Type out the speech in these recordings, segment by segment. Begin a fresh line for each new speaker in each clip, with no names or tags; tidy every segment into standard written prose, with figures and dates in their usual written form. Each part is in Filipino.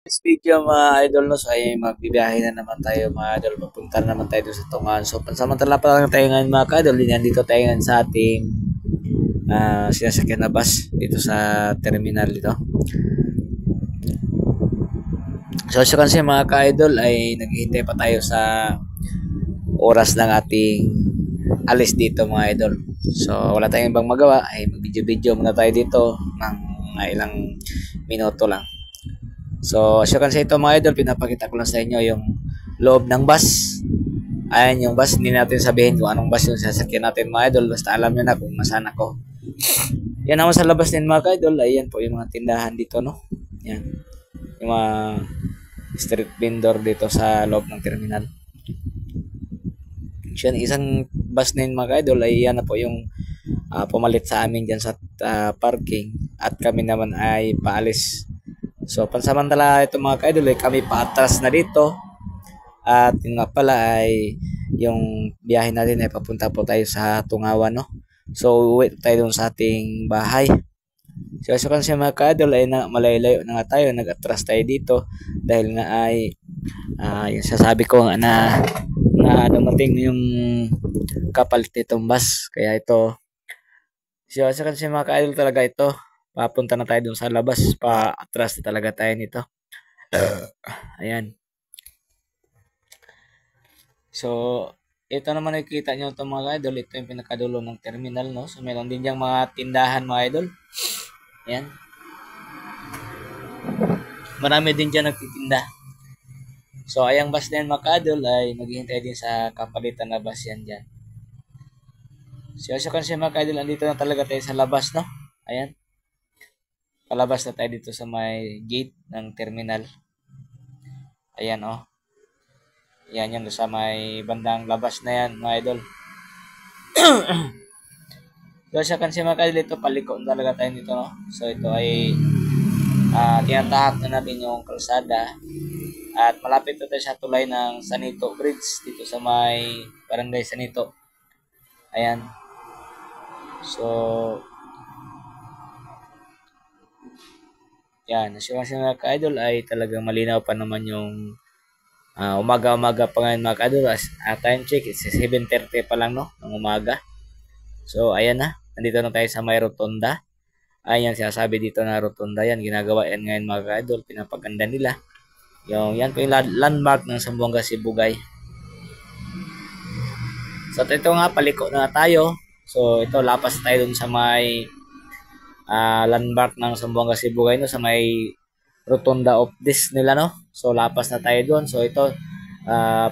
This video mga idol no, so ay magbibiyahe na naman tayo mga idol. Papunta na naman tayo sa Tungan. So pansamantala pa lang tayo ngayon mga idol. Dito tayo ngayon sa ating sinasakyan na bus dito sa terminal dito. So kasi mga ka-idol ay naghihintay pa tayo sa oras ng ating alis dito mga idol. So wala tayong ibang magawa ay mag-video-video muna tayo dito ng ilang minuto lang. So, as you can see ito mga idol, pinapakita ko lang sa inyo yung loob ng bus. Ayan yung bus, hindi natin sabihin kung anong bus yung sasakyan natin mga idol. Basta alam nyo na kung nasaan ako. Yan naman sa labas din mga idol, ayan po yung mga tindahan dito, no? Yan. Yung mga street vendor dito sa loob ng terminal. So, yan, isang bus din mga idol, ay yan na po yung pumalit sa amin dyan sa parking. At kami naman ay paalis. So, pansamantala ito mga ka-idol, kami paatras na dito. At yun nga pala ay yung biyahe natin ay papunta po tayo sa Tungawan, no? So, uwi tayo dun sa ating bahay. So kasi mga ka-idol ay malayo-layo na nga tayo. Nag-atras tayo dito dahil nga ay yung sasabi ko nga na dumating yung kapalit nitong bus. Kaya ito, so kasi mga ka-idol talaga ito. Papunta na tayo dun sa labas. Pa-atras na talaga tayo nito. Ayan. So, ito naman nakikita nyo ito mga idol. Ito yung pinakadulo ng terminal, no? So, meron din diyang mga tindahan mga idol. Ayan. Marami din dyan nagtitinda. So, ayang bus na yan mga idol ay naghihintay din sa kapalitan na bus yan dyan. So, kasi mga idol, andito na talaga tayo sa labas, no? Ayan. Palabas na tayo dito sa may gate ng terminal. Ayan, oh. Yan yan sa may bandang labas na yan, mga idol. So, kasi mga idol, ito paliko talaga tayo dito, no? So, ito ay tinatahak na natin yung kalsada. At malapit na tayo sa tulay ng Sanito Bridge dito sa may Barangay Sanito. Ayan. So, yan. As kasi mga ka-idol ay talagang malinaw pa naman yung umaga-umaga pa ngayon mga ka-idol. Time check, it's 7:30 pa lang, no? Ng umaga. So, ayan na. Nandito na tayo sa may rotonda. Ayan, sinasabi dito na rotonda yan. Ginagawa yan ngayon mga ka-idol. Pinapaganda nila. Yan po yung landmark ng Zamboanga Sibugay. So, ito nga, paliko na tayo. So, ito, lapas tayo dun sa may landmark ng Zamboanga Sibugay, no? Sa may Rotonda of this nila, no? So, lapas na tayo doon. So, ito,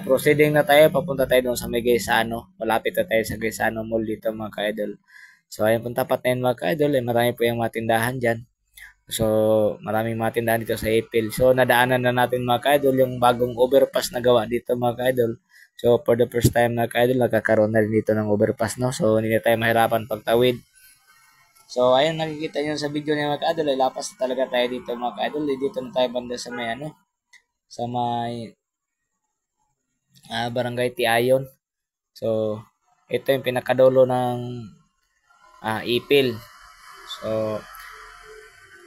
proceeding na tayo. Papunta tayo doon sa may Gaisano. Malapit na tayo sa Gaisano Mall dito, mga ka-idol. So, ayun pong tapat na yun, mga ka-idol. Marami po yung mga tindahan dyan. So, maraming mga tindahan dito sa April. So, nadaanan na natin, mga ka-idol, yung bagong overpass na gawa dito, mga ka-idol. So, for the first time, mga ka-idol, nagkakaroon na rin dito ng overpass, no? So, hindi na tayo mahirapan pagtawid. So, ayun, nakikita nyo sa video niya mga ka-idol, ay lapas talaga tayo dito mga ka-idol. Dito na tayo banda sa may sa may Barangay Tiayon. So, ito yung pinakadulo ng Ipil. So,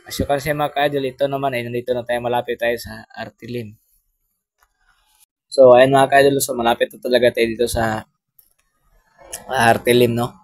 as you can see mga ka-idol, ito naman ay nandito na tayo, malapit tayo sa Artilim. So, ayun mga ka-idol, so malapit na talaga tayo dito sa Artilim, no?